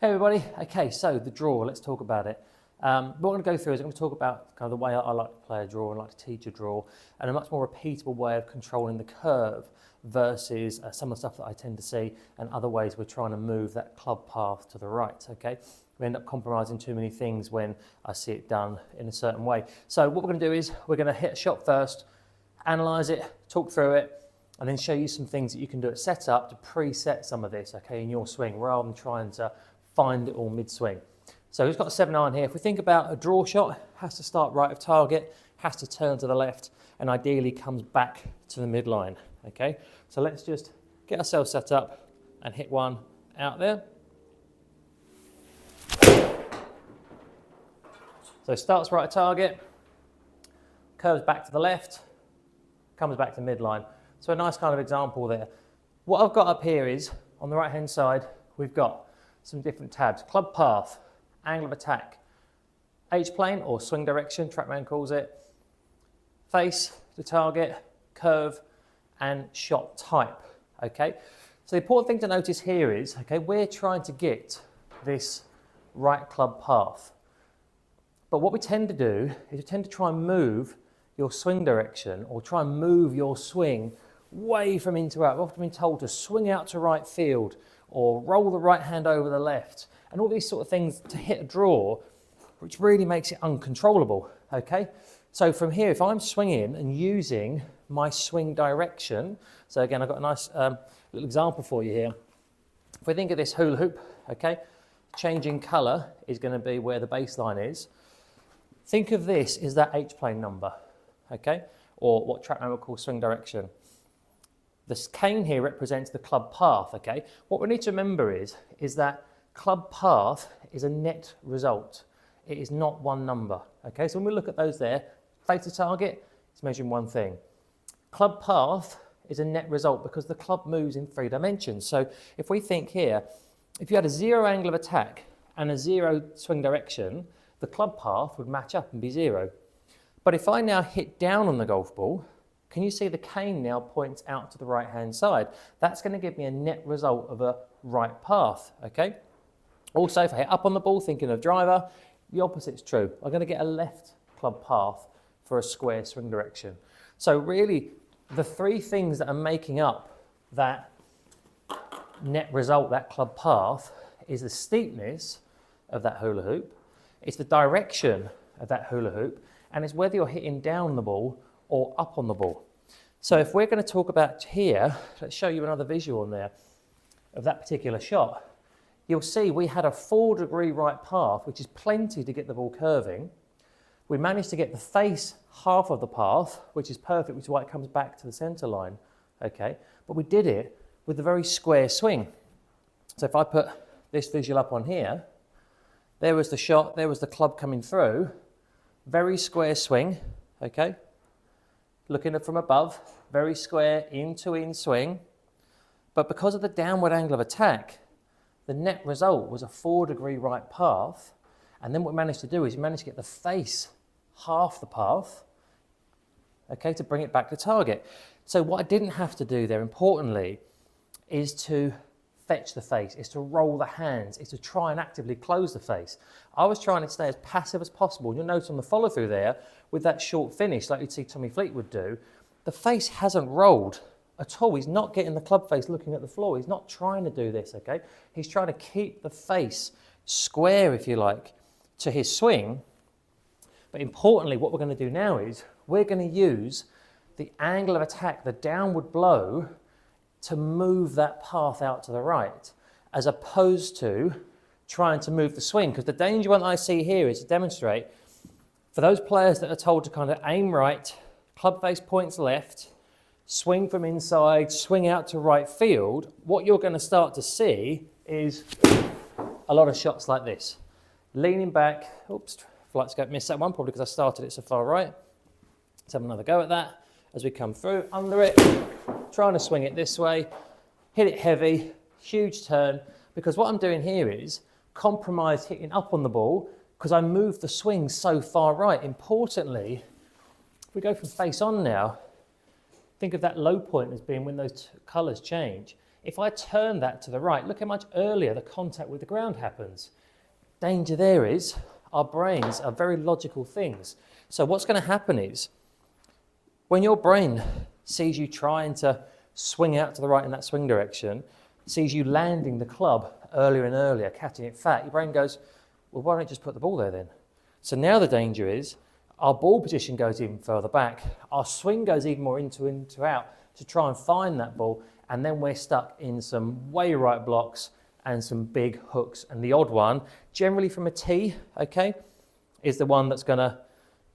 Hey everybody, okay, so the draw, let's talk about it. What I'm going to go through is I'm going to talk about kind of the way I like to play a draw and like to teach a draw, and a much more repeatable way of controlling the curve versus some of the stuff that I tend to see and other ways we're trying to move that club path to the right, okay? We end up compromising too many things when I see it done in a certain way. So what we're going to do is we're going to hit a shot first, analyse it, talk through it, and then show you some things that you can do at setup to preset some of this, okay, in your swing, rather than trying to find it all mid-swing. So we've got a 7-iron here. If we think about a draw shot, has to start right of target, has to turn to the left, and ideally comes back to the midline, okay? So let's just get ourselves set up and hit one out there. So starts right of target, curves back to the left, comes back to midline. So a nice kind of example there. What I've got up here is, on the right-hand side, we've got some different tabs. Club path, angle of attack, H-plane or swing direction, TrackMan calls it, face to target, curve, and shot type, okay? So the important thing to notice here is, okay, we're trying to get this right club path. But what we tend to do is we tend to try and move your swing direction or try and move your swing way from in to out. We've often been told to swing out to right field or roll the right hand over the left, and all these sort of things to hit a draw, which really makes it uncontrollable, okay? So from here, if I'm swinging and using my swing direction, so again, I've got a nice little example for you here. If we think of this hula hoop, okay, changing colour is going to be where the baseline is. Think of this as that H-plane number, okay, or what TrackMan would call swing direction. This cane here represents the club path, okay? What we need to remember is that club path is a net result. It is not one number, okay? So when we look at those there, face to target, it's measuring one thing. Club path is a net result because the club moves in 3 dimensions. So if we think here, if you had a 0 angle of attack and a 0 swing direction, the club path would match up and be 0. But if I now hit down on the golf ball, can you see the cane now points out to the right-hand side? That's going to give me a net result of a right path, okay? Also, if I hit up on the ball, thinking of driver, the opposite's true. I'm going to get a left club path for a square swing direction. So really, the 3 things that are making up that net result, that club path, is the steepness of that hula hoop, it's the direction of that hula hoop, and it's whether you're hitting down the ball or up on the ball. So if we're going to talk about here, let's show you another visual on there of that particular shot. You'll see we had a 4-degree right path, which is plenty to get the ball curving. We managed to get the face half of the path, which is perfect, which is why it comes back to the center line, okay? But we did it with a very square swing. So if I put this visual up on here, there was the shot, there was the club coming through, very square swing, okay? Looking at from above, very square in swing, but because of the downward angle of attack, the net result was a 4-degree right path, and then what we managed to do is we managed to get the face half the path, okay, to bring it back to target. So what I didn't have to do there, importantly, is to fetch the face, is to roll the hands, is to try and actively close the face. I was trying to stay as passive as possible. And you'll notice on the follow through there, with that short finish, like you'd see Tommy Fleetwood do, the face hasn't rolled at all. He's not getting the club face looking at the floor. He's not trying to do this, okay? He's trying to keep the face square, if you like, to his swing. But importantly, what we're going to do now is we're going to use the angle of attack, the downward blow, to move that path out to the right, as opposed to trying to move the swing. Because the danger one I see here is to demonstrate, for those players that are told to kind of aim right, club face points left, swing from inside, swing out to right field, what you're going to start to see is a lot of shots like this. Leaning back, oops, flight scope missed that one, probably because I started it so far right. Let's have another go at that as we come through, under it, trying to swing it this way, hit it heavy, huge turn, because what I'm doing here is compromise hitting up on the ball because I moved the swing so far right. Importantly, if we go from face on now, think of that low point as being when those colours change. If I turn that to the right, look how much earlier the contact with the ground happens. Danger there is, our brains are very logical things. So what's going to happen is, when your brain sees you trying to swing out to the right in that swing direction, sees you landing the club earlier and earlier, catching it fat, your brain goes, well, why don't you just put the ball there then? So now the danger is, our ball position goes even further back, our swing goes even more into out to try and find that ball, and then we're stuck in some way right blocks and some big hooks. And the odd one, generally from a tee, okay, is the one that's going to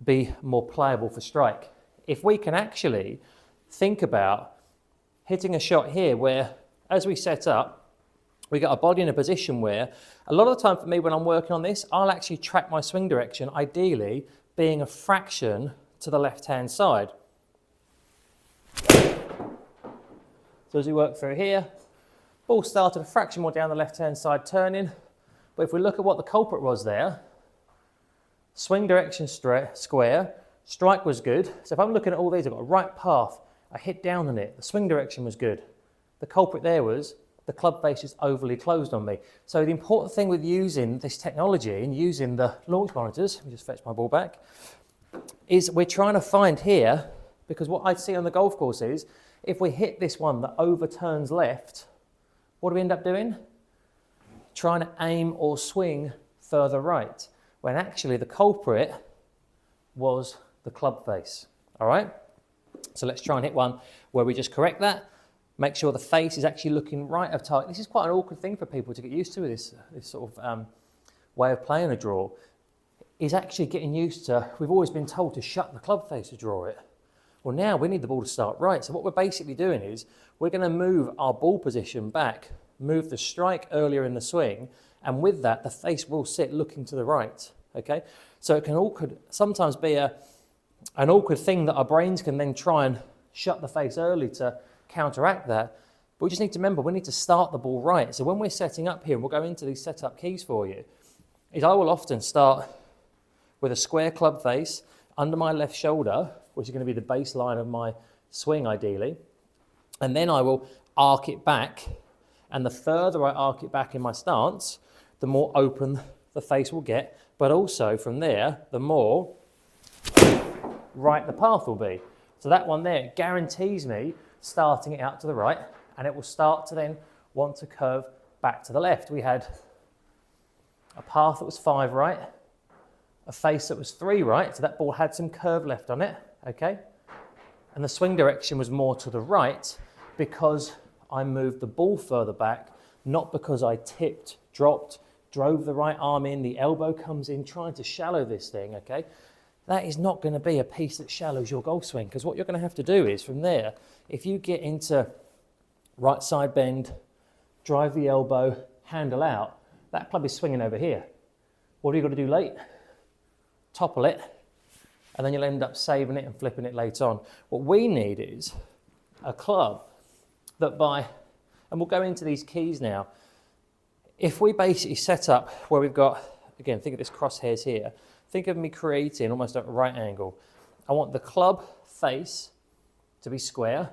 be more playable for strike. If we can actually think about hitting a shot here where, as we set up, we got our body in a position where, a lot of the time for me when I'm working on this, I'll actually track my swing direction, ideally being a fraction to the left-hand side. So as we work through here, ball started a fraction more down the left-hand side turning, but if we look at what the culprit was there, swing direction square, strike was good. So if I'm looking at all these, I've got a right path, I hit down on it, the swing direction was good. The culprit there was the club face is overly closed on me. So the important thing with using this technology and using the launch monitors, let me just fetch my ball back, is we're trying to find here, because what I see on the golf course is, if we hit this one that overturns left, what do we end up doing? Trying to aim or swing further right, when actually the culprit was the club face, all right? So let's try and hit one where we just correct that, make sure the face is actually looking right of target. This is quite an awkward thing for people to get used to, this sort of way of playing a draw, is actually getting used to, we've always been told to shut the club face to draw it. Well, now we need the ball to start right. So what we're basically doing is we're going to move our ball position back, move the strike earlier in the swing, and with that, the face will sit looking to the right, okay? So it could sometimes be an awkward thing that our brains can then try and shut the face early to counteract that. But we just need to remember, we need to start the ball right. So when we're setting up here, and we'll go into these setup keys for you, is I will often start with a square club face under my left shoulder, which is going to be the baseline of my swing ideally. And then I will arc it back. And the further I arc it back in my stance, the more open the face will get. But also from there, the more right the path will be. So that one there guarantees me starting it out to the right, and it will start to then want to curve back to the left. We had a path that was 5 right, a face that was 3 right, so that ball had some curve left on it, okay? And the swing direction was more to the right because I moved the ball further back, not because I tipped, dropped, drove the right arm in, the elbow comes in, trying to shallow this thing, okay? That is not going to be a piece that shallows your golf swing, because what you're going to have to do is from there, if you get into right side bend, drive the elbow, handle out, that club is swinging over here. What have you got to do late? Topple it, and then you'll end up saving it and flipping it later on. What we need is a club that and we'll go into these keys now, if we basically set up where we've got, again, think of this crosshairs here, think of me creating almost at a right angle. I want the club face to be square.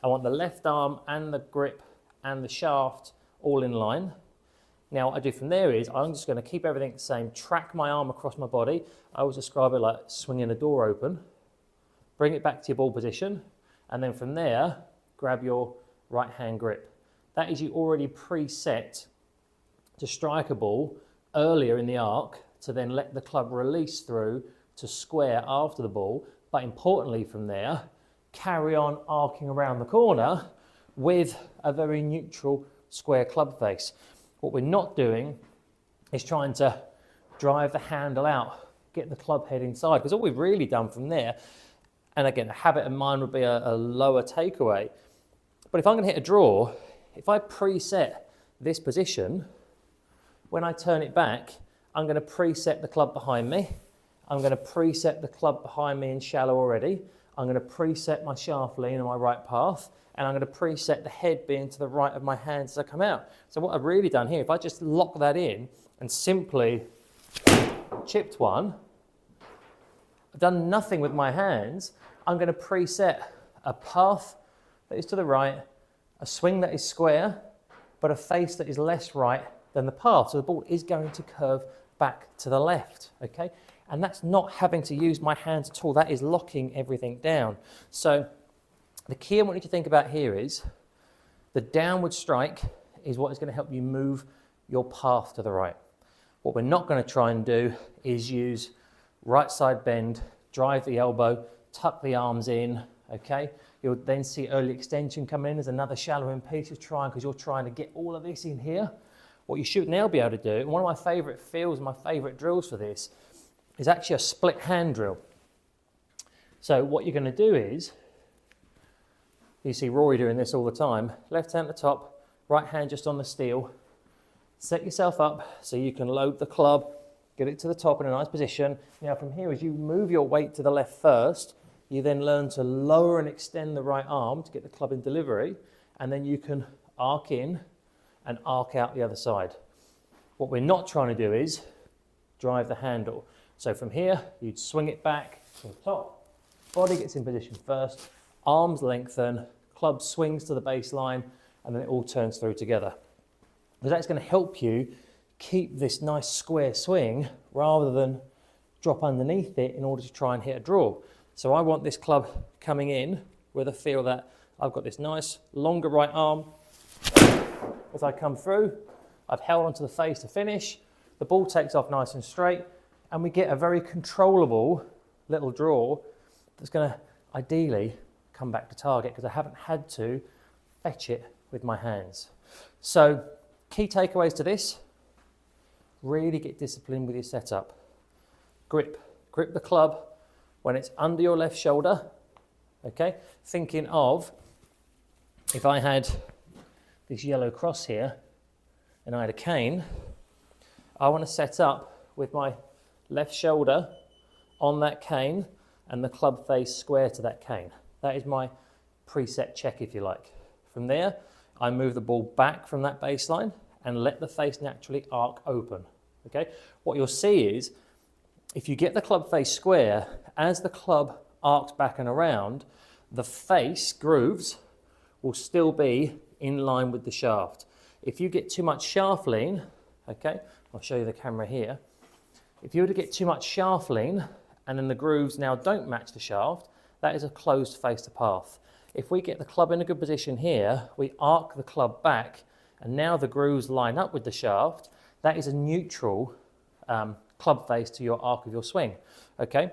I want the left arm and the grip and the shaft all in line. Now what I do from there is I'm just going to keep everything the same, track my arm across my body. I always describe it like swinging a door open. Bring it back to your ball position, and then from there, grab your right hand grip. That is you already preset to strike a ball earlier in the arc to then let the club release through to square after the ball. But importantly from there, carry on arcing around the corner with a very neutral square club face. What we're not doing is trying to drive the handle out, get the club head inside, because all we've really done from there, and again, a habit of mine would be a lower takeaway, but if I'm going to hit a draw, if I preset this position, when I turn it back, I'm going to preset the club behind me, I'm going to preset the club behind me in shallow already, I'm going to preset my shaft lean on my right path, and I'm going to preset the head being to the right of my hands as I come out. So what I've really done here, if I just lock that in and simply chipped one, I've done nothing with my hands. I'm going to preset a path that is to the right, a swing that is square, but a face that is less right than the path. So the ball is going to curve back to the left, okay? And that's not having to use my hands at all. That is locking everything down. So the key I want you to think about here is the downward strike is what is going to help you move your path to the right. What we're not going to try and do is use right side bend, drive the elbow, tuck the arms in, okay? You'll then see early extension come in as another shallow in piece because you're trying to get all of this in here. What you should now be able to do, and one of my favourite feels, my favourite drills for this, is actually a split hand drill. So what you're going to do is, you see Rory doing this all the time, left hand at the top, right hand just on the steel. Set yourself up so you can load the club, get it to the top in a nice position. Now from here, as you move your weight to the left first, you then learn to lower and extend the right arm to get the club in delivery, and then you can arc in and arc out the other side. What we're not trying to do is drive the handle. So from here, you'd swing it back to the top, body gets in position first, arms lengthen, club swings to the baseline, and then it all turns through together. Because that's going to help you keep this nice square swing rather than drop underneath it in order to try and hit a draw. So I want this club coming in with a feel that I've got this nice longer right arm. As I come through, I've held onto the face to finish, the ball takes off nice and straight, and we get a very controllable little draw that's going to ideally come back to target because I haven't had to fetch it with my hands. So key takeaways to this, really get disciplined with your setup. Grip the club when it's under your left shoulder, okay? Thinking of, if I had this yellow cross here and I had a cane, I want to set up with my left shoulder on that cane and the club face square to that cane. That is my preset check, if you like. From there, I move the ball back from that baseline and let the face naturally arc open, okay? What you'll see is, if you get the club face square, as the club arcs back and around, the face grooves will still be in line with the shaft. If you get too much shaft lean, okay, I'll show you the camera here. If you were to get too much shaft lean and then the grooves now don't match the shaft, that is a closed face to path. If we get the club in a good position here, we arc the club back and now the grooves line up with the shaft, that is a neutral club face to your arc of your swing, okay?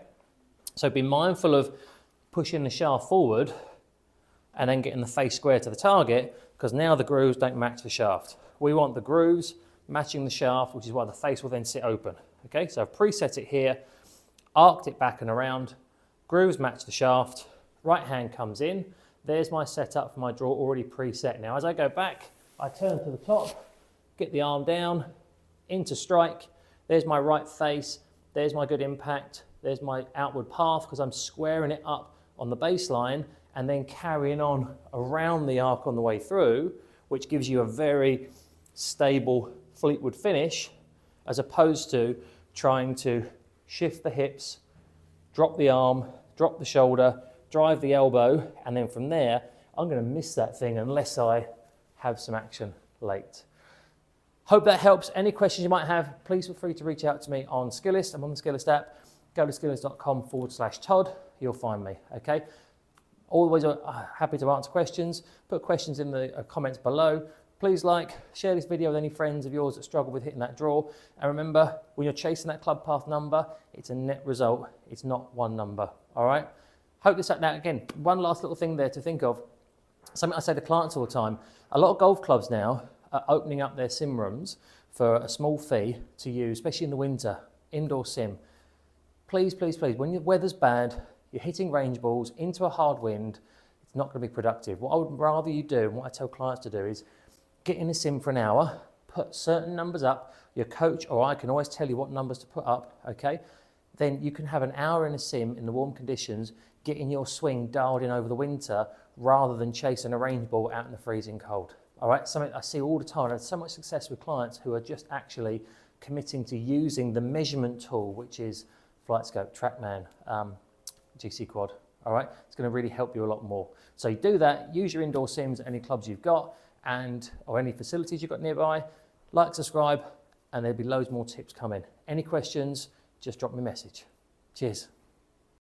So be mindful of pushing the shaft forward and then getting the face square to the target, because now the grooves don't match the shaft. We want the grooves matching the shaft, which is why the face will then sit open, okay? So I've preset it here, arced it back and around, grooves match the shaft, right hand comes in, there's my setup for my draw already preset. Now as I go back, I turn to the top, get the arm down, into strike, there's my right face, there's my good impact, there's my outward path because I'm squaring it up on the baseline and then carrying on around the arc on the way through, which gives you a very stable Fleetwood finish, as opposed to trying to shift the hips, drop the arm, drop the shoulder, drive the elbow, and then from there, I'm going to miss that thing unless I have some action late. Hope that helps. Any questions you might have, please feel free to reach out to me on Skillist. I'm on the Skillist app. Go to skillist.com/Todd. You'll find me, okay? Always happy to answer questions. Put questions in the comments below. Please share this video with any friends of yours that struggle with hitting that draw. And remember, when you're chasing that club path number, it's a net result. It's not one number, all right? Hope this, now again, one last little thing there to think of. Something I say to clients all the time. A lot of golf clubs now are opening up their sim rooms for a small fee to use, especially in the winter, indoor sim. Please, please, please, when the weather's bad, you're hitting range balls into a hard wind, it's not going to be productive. What I would rather you do, and what I tell clients to do, is get in a sim for an hour, put certain numbers up, your coach or I can always tell you what numbers to put up, okay? Then you can have an hour in a sim in the warm conditions, getting your swing dialed in over the winter, rather than chasing a range ball out in the freezing cold. All right, something I see all the time. I have so much success with clients who are just actually committing to using the measurement tool, which is Flight Scope, TrackMan, GC Quad, all right? It's going to really help you a lot more. So you do that, use your indoor sims at any clubs you've got or any facilities you've got nearby. Like, subscribe, and there'll be loads more tips coming. Any questions, just drop me a message. Cheers.